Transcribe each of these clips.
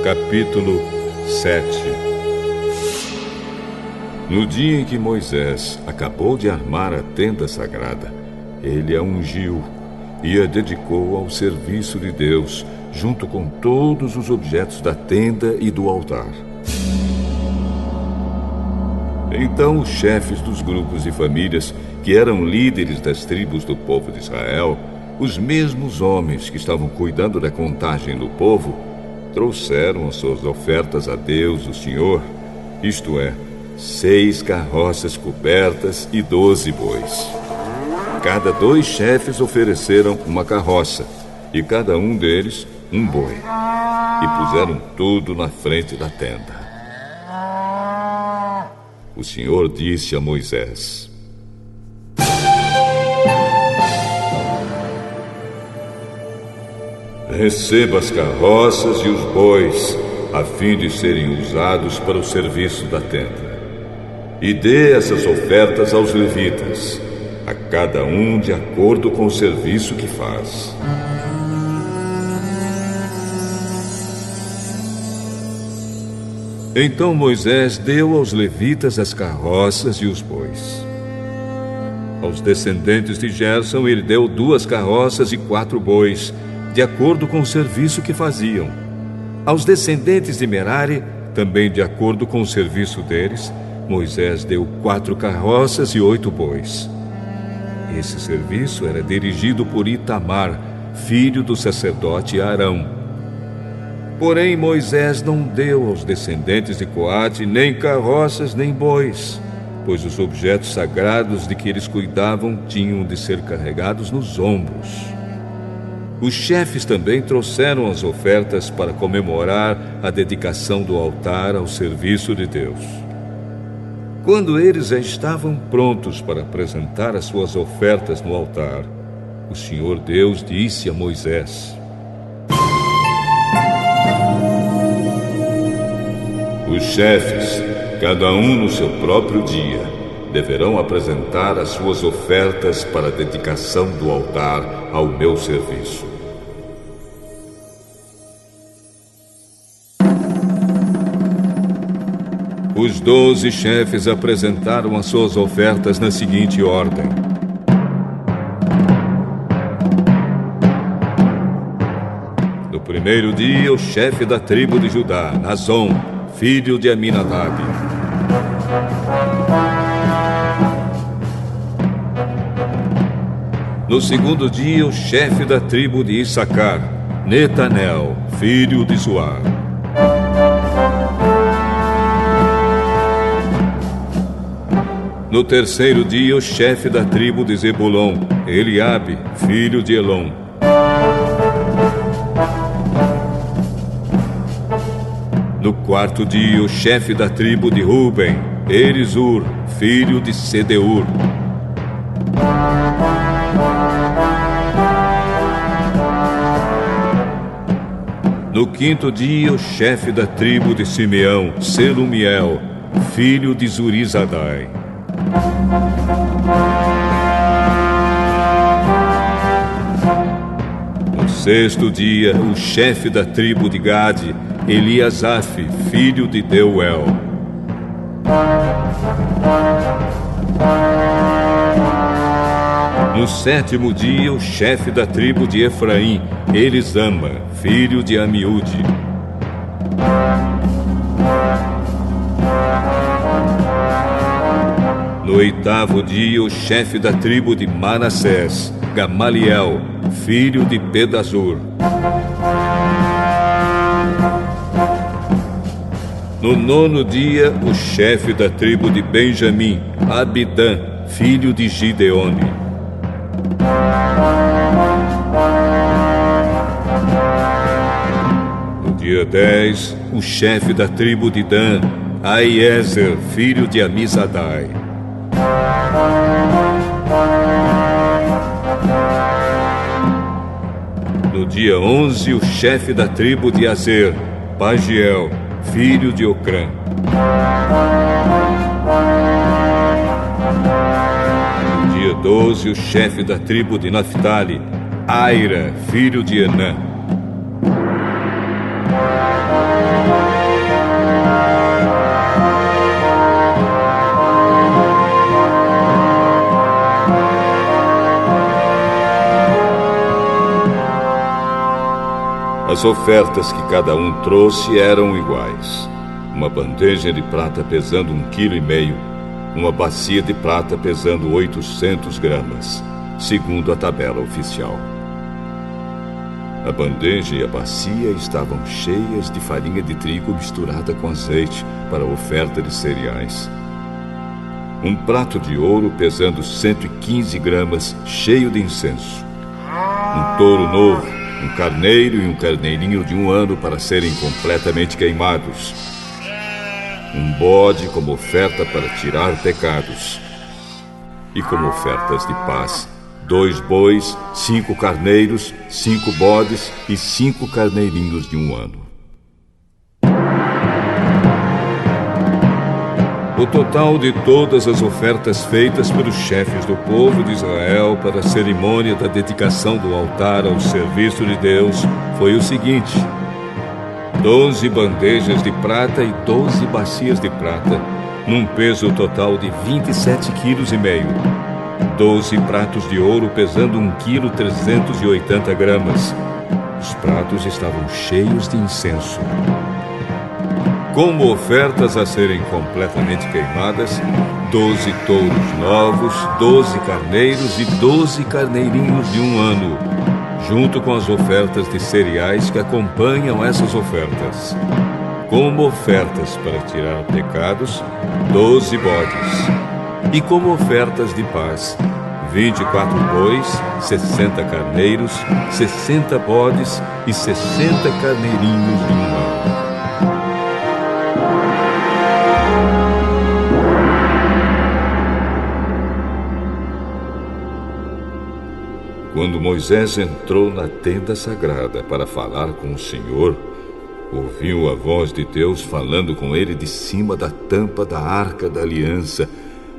Capítulo 7. No dia em que Moisés acabou de armar a tenda sagrada, ele a ungiu e a dedicou ao serviço de Deus, junto com todos os objetos da tenda e do altar. Então os chefes dos grupos e famílias, que eram líderes das tribos do povo de Israel, os mesmos homens que estavam cuidando da contagem do povo, trouxeram as suas ofertas a Deus, o Senhor, isto é, 6 carroças cobertas e 12 bois. Cada 2 chefes ofereceram uma carroça, e cada um deles um boi, e puseram tudo na frente da tenda. O Senhor disse a Moisés: receba as carroças e os bois, a fim de serem usados para o serviço da tenda. E dê essas ofertas aos levitas, a cada um de acordo com o serviço que faz. Então Moisés deu aos levitas as carroças e os bois. Aos descendentes de Gerson ele deu 2 carroças e 4 bois, de acordo com o serviço que faziam. Aos descendentes de Merari, também de acordo com o serviço deles, Moisés deu 4 carroças e 8 bois. Esse serviço era dirigido por Itamar, filho do sacerdote Arão. Porém, Moisés não deu aos descendentes de Coate nem carroças nem bois, pois os objetos sagrados de que eles cuidavam tinham de ser carregados nos ombros. Os chefes também trouxeram as ofertas para comemorar a dedicação do altar ao serviço de Deus. Quando eles já estavam prontos para apresentar as suas ofertas no altar, o Senhor Deus disse a Moisés: os chefes, cada um no seu próprio dia, deverão apresentar as suas ofertas para a dedicação do altar ao meu serviço. Os 12 chefes apresentaram as suas ofertas na seguinte ordem: no primeiro dia, o chefe da tribo de Judá, Nazon, filho de Aminadab. No segundo dia, o chefe da tribo de Issacar, Netanel, filho de Zuar. No terceiro dia, o chefe da tribo de Zebulon, Eliabe, filho de Elon. No quarto dia, o chefe da tribo de Ruben, Elisur, filho de Sedeur. No quinto dia, o chefe da tribo de Simeão, Selumiel, filho de Zurizadai. No sexto dia, o chefe da tribo de Gade, Eliasaf, filho de Deuel. No sétimo dia, o chefe da tribo de Efraim, Elisama, filho de Amiúde. No oitavo dia, o chefe da tribo de Manassés, Gamaliel, filho de Pedazur. No nono dia, o chefe da tribo de Benjamim, Abidã, filho de Gideone. No dia 10, o chefe da tribo de Dan, Aiezer, filho de Amizadai. No dia 11, o chefe da tribo de Azer, Pagiel, filho de Ocrã. No dia 12, o chefe da tribo de Naftali, Aira, filho de Enã. As ofertas que cada um trouxe eram iguais. Uma bandeja de prata pesando 1,5 kg, uma bacia de prata pesando 800 gramas, segundo a tabela oficial. A bandeja e a bacia estavam cheias de farinha de trigo misturada com azeite para a oferta de cereais. Um prato de ouro pesando 115 gramas, cheio de incenso. Um touro novo, um carneiro e um carneirinho de 1 ano para serem completamente queimados. Um bode como oferta para tirar pecados. E como ofertas de paz, 2 bois, 5 carneiros, 5 bodes e 5 carneirinhos de 1 ano. O total de todas as ofertas feitas pelos chefes do povo de Israel para a cerimônia da dedicação do altar ao serviço de Deus foi o seguinte: 12 bandejas de prata e 12 bacias de prata, num peso total de 27,5 kg. 12 pratos de ouro pesando 1,380 kg. Os pratos estavam cheios de incenso. Como ofertas a serem completamente queimadas, 12 touros novos, 12 carneiros e 12 carneirinhos de 1 ano, junto com as ofertas de cereais que acompanham essas ofertas. Como ofertas para tirar pecados, 12 bodes. E como ofertas de paz, 24 bois, 60 carneiros, 60 bodes e 60 carneirinhos de 1 ano. Quando Moisés entrou na tenda sagrada para falar com o Senhor, ouviu a voz de Deus falando com ele de cima da tampa da Arca da Aliança,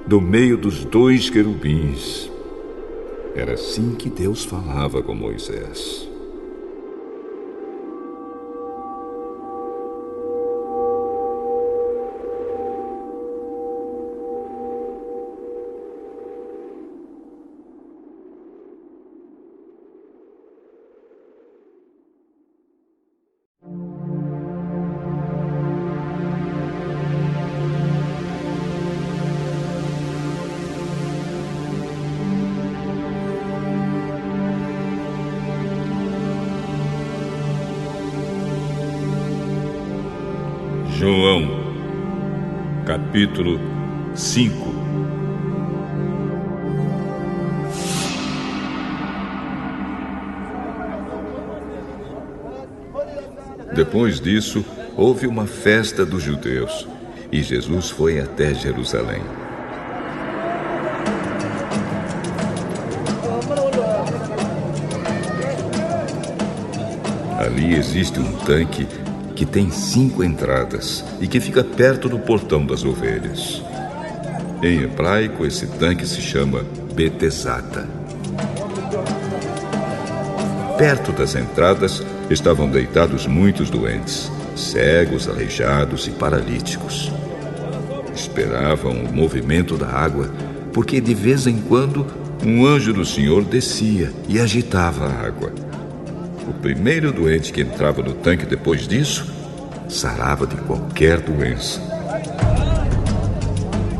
do meio dos 2 querubins. Era assim que Deus falava com Moisés. João, capítulo 5. Depois disso, houve uma festa dos judeus, e Jesus foi até Jerusalém. Ali existe um tanque que tem 5 entradas e que fica perto do portão das ovelhas. Em hebraico, esse tanque se chama Betesata. Perto das entradas estavam deitados muitos doentes, cegos, aleijados e paralíticos. Esperavam o movimento da água, porque de vez em quando um anjo do Senhor descia e agitava a água. O primeiro doente que entrava no tanque depois disso, sarava de qualquer doença.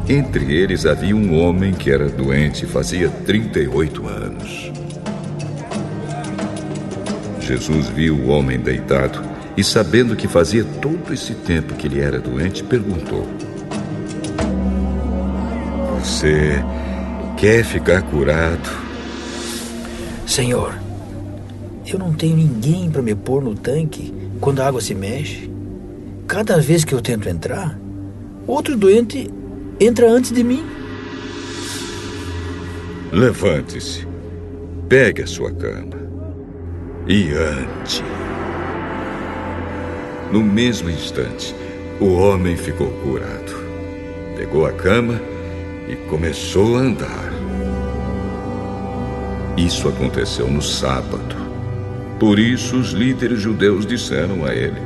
Entre eles havia um homem que era doente fazia 38 anos. Jesus viu o homem deitado e, sabendo que fazia todo esse tempo que ele era doente, perguntou: "Você quer ficar curado?" "Senhor, eu não tenho ninguém para me pôr no tanque quando a água se mexe. Cada vez que eu tento entrar, outro doente entra antes de mim." "Levante-se, pegue a sua cama e ande." No mesmo instante, o homem ficou curado. Pegou a cama e começou a andar. Isso aconteceu no sábado. Por isso os líderes judeus disseram a ele: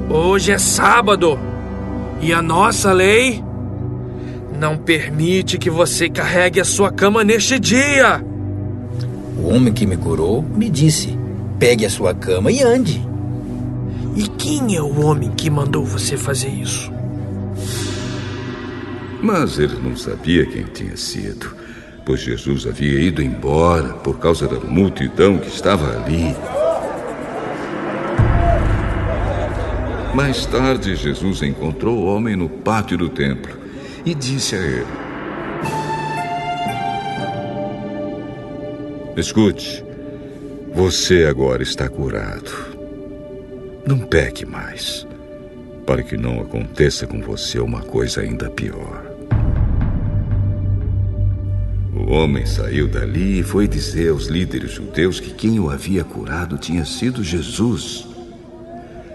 hoje é sábado e a nossa lei não permite que você carregue a sua cama neste dia. O homem que me curou me disse: pegue a sua cama e ande. E quem é o homem que mandou você fazer isso? Mas ele não sabia quem tinha sido, pois Jesus havia ido embora por causa da multidão que estava ali. Mais tarde, Jesus encontrou o homem no pátio do templo e disse a ele: escute, você agora está curado. Não peque mais, para que não aconteça com você uma coisa ainda pior. O homem saiu dali e foi dizer aos líderes judeus que quem o havia curado tinha sido Jesus.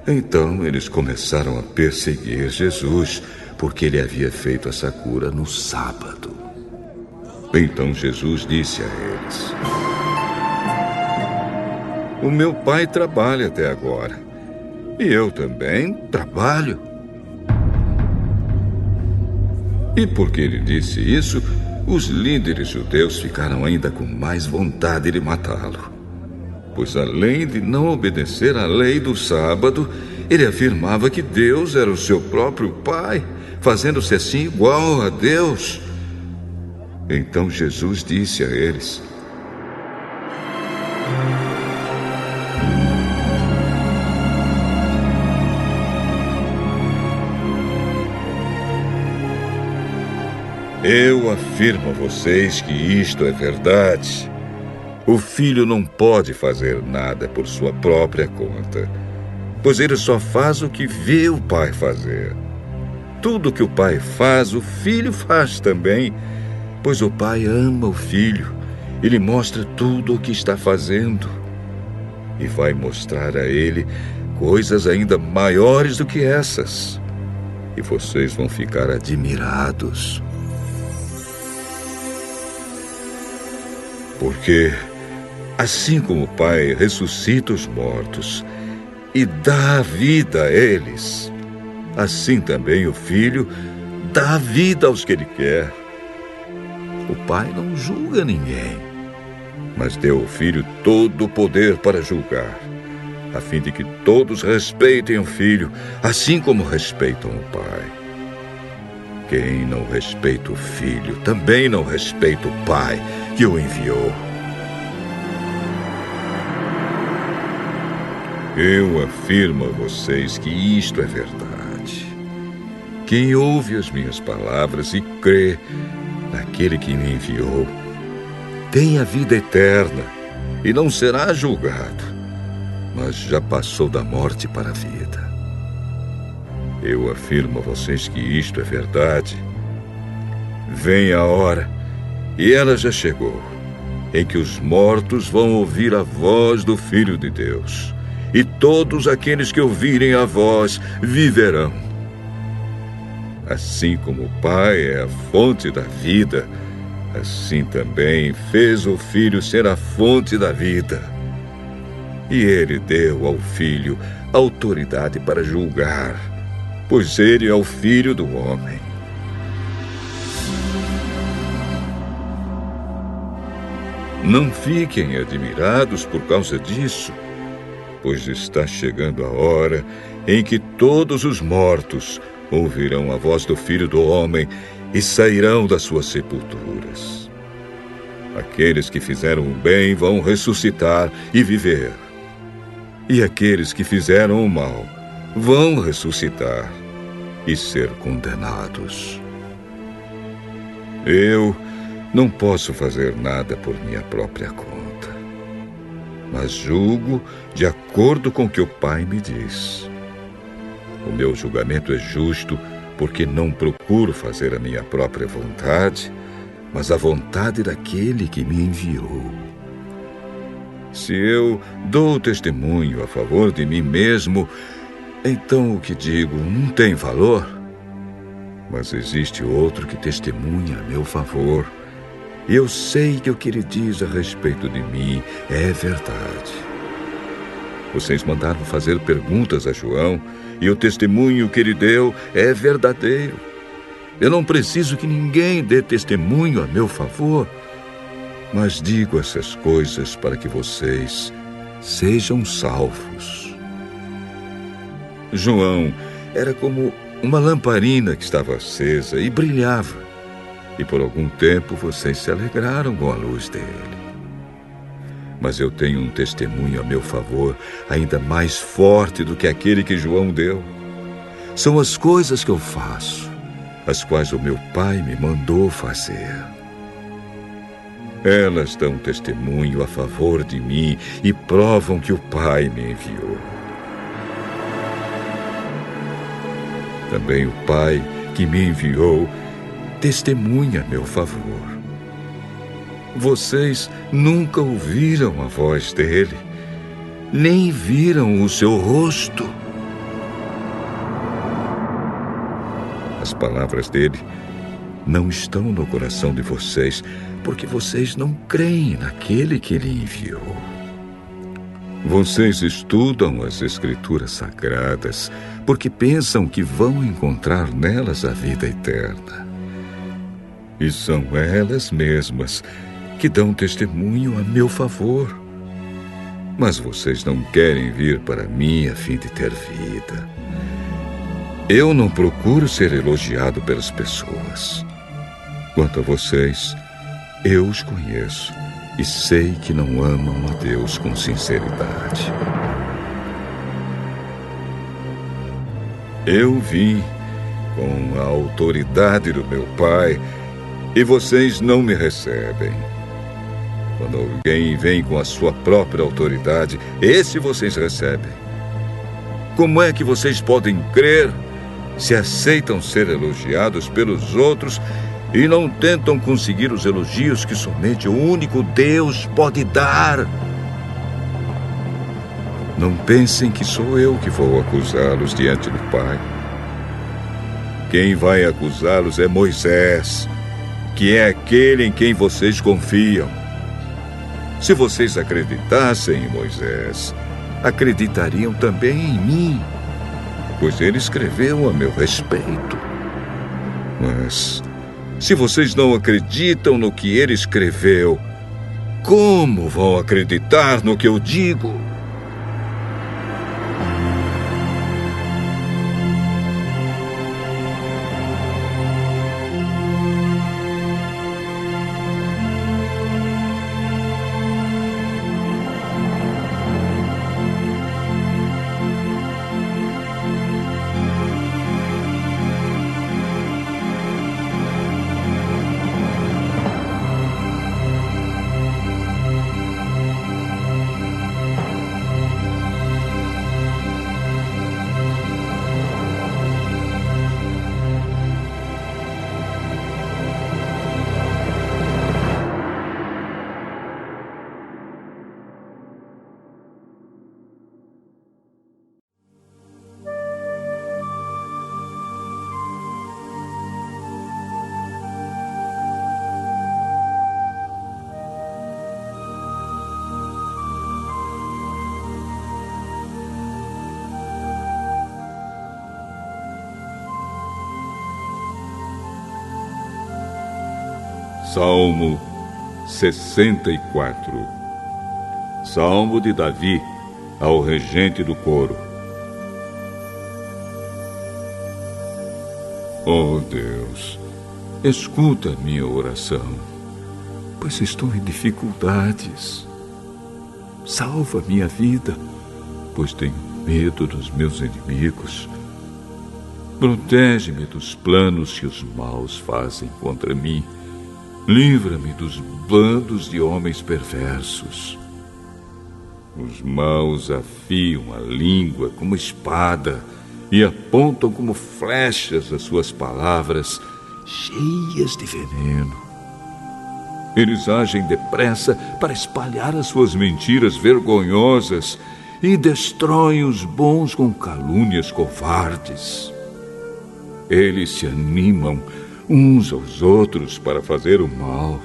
Então eles começaram a perseguir Jesus, porque ele havia feito essa cura no sábado. Então Jesus disse a eles: o meu pai trabalha até agora, e eu também trabalho. E porque ele disse isso, os líderes judeus ficaram ainda com mais vontade de matá-lo. Pois além de não obedecer à lei do sábado, ele afirmava que Deus era o seu próprio pai, fazendo-se assim igual a Deus. Então Jesus disse a eles: eu afirmo a vocês que isto é verdade. O filho não pode fazer nada por sua própria conta, pois ele só faz o que vê o pai fazer. Tudo que o pai faz, o filho faz também, pois o pai ama o filho. Ele mostra tudo o que está fazendo e vai mostrar a ele coisas ainda maiores do que essas. E vocês vão ficar admirados. Porque, assim como o Pai ressuscita os mortos e dá vida a eles, assim também o Filho dá vida aos que Ele quer. O Pai não julga ninguém, mas deu ao Filho todo o poder para julgar, a fim de que todos respeitem o Filho, assim como respeitam o Pai. Quem não respeita o Filho também não respeita o Pai que o enviou. Eu afirmo a vocês que isto é verdade. Quem ouve as minhas palavras e crê naquele que me enviou tem a vida eterna e não será julgado, mas já passou da morte para a vida. Eu afirmo a vocês que isto é verdade. Vem a hora, e ela já chegou, em que os mortos vão ouvir a voz do Filho de Deus, e todos aqueles que ouvirem a voz viverão. Assim como o Pai é a fonte da vida, assim também fez o Filho ser a fonte da vida. E ele deu ao Filho autoridade para julgar, pois ele é o Filho do homem. Não fiquem admirados por causa disso, pois está chegando a hora em que todos os mortos ouvirão a voz do Filho do Homem e sairão das suas sepulturas. Aqueles que fizeram o bem vão ressuscitar e viver, e aqueles que fizeram o mal vão ressuscitar e ser condenados. Eu não posso fazer nada por minha própria conta, mas julgo de acordo com o que o Pai me diz. O meu julgamento é justo, porque não procuro fazer a minha própria vontade, mas a vontade daquele que me enviou. Se eu dou testemunho a favor de mim mesmo, então o que digo não tem valor? Mas existe outro que testemunha a meu favor. E eu sei que o que ele diz a respeito de mim é verdade. Vocês mandaram fazer perguntas a João, e o testemunho que ele deu é verdadeiro. Eu não preciso que ninguém dê testemunho a meu favor, mas digo essas coisas para que vocês sejam salvos. João era como uma lamparina que estava acesa e brilhava, e por algum tempo vocês se alegraram com a luz dele. Mas eu tenho um testemunho a meu favor ainda mais forte do que aquele que João deu. São as coisas que eu faço, as quais o meu Pai me mandou fazer. Elas dão testemunho a favor de mim e provam que o Pai me enviou. Também o Pai que me enviou testemunha a meu favor. Vocês nunca ouviram a voz dele, nem viram o seu rosto. As palavras dele não estão no coração de vocês, porque vocês não creem naquele que ele enviou. Vocês estudam as Escrituras Sagradas porque pensam que vão encontrar nelas a vida eterna. E são elas mesmas que dão testemunho a meu favor. Mas vocês não querem vir para mim a fim de ter vida. Eu não procuro ser elogiado pelas pessoas. Quanto a vocês, eu os conheço e sei que não amam a Deus com sinceridade. Eu vim com a autoridade do meu Pai e vocês não me recebem. Quando alguém vem com a sua própria autoridade, esse vocês recebem. Como é que vocês podem crer se aceitam ser elogiados pelos outros e não tentam conseguir os elogios que somente o único Deus pode dar? Não pensem que sou eu que vou acusá-los diante do Pai. Quem vai acusá-los é Moisés, que é aquele em quem vocês confiam. Se vocês acreditassem em Moisés, acreditariam também em mim, pois ele escreveu a meu respeito. Mas se vocês não acreditam no que ele escreveu, como vão acreditar no que eu digo? Salmo 64. Salmo de Davi ao regente do coro. Oh Deus, escuta minha oração, pois estou em dificuldades. Salva minha vida, pois tenho medo dos meus inimigos. Protege-me dos planos que os maus fazem contra mim. Livra-me dos bandos de homens perversos. Os maus afiam a língua como espada e apontam como flechas as suas palavras, cheias de veneno. Eles agem depressa para espalhar as suas mentiras vergonhosas e destrói os bons com calúnias covardes. Eles se animam uns aos outros para fazer o mal.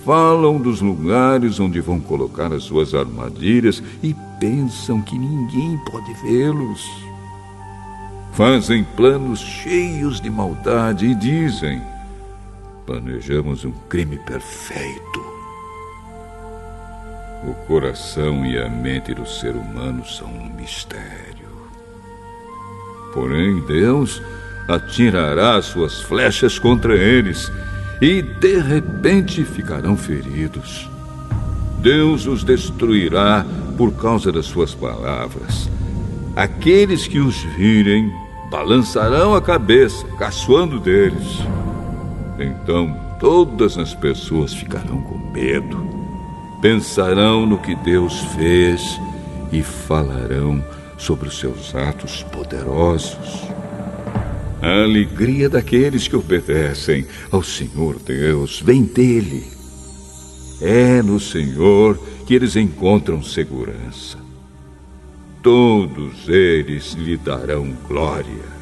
Falam dos lugares onde vão colocar as suas armadilhas e pensam que ninguém pode vê-los. Fazem planos cheios de maldade e dizem: planejamos um crime perfeito. O coração e a mente do ser humano são um mistério. Porém, Deus atirará suas flechas contra eles e, de repente, ficarão feridos. Deus os destruirá por causa das suas palavras. Aqueles que os virem balançarão a cabeça, caçoando deles. Então, todas as pessoas ficarão com medo. Pensarão no que Deus fez e falarão sobre os seus atos poderosos. A alegria daqueles que obedecem ao Senhor Deus vem dele. É no Senhor que eles encontram segurança. Todos eles lhe darão glória.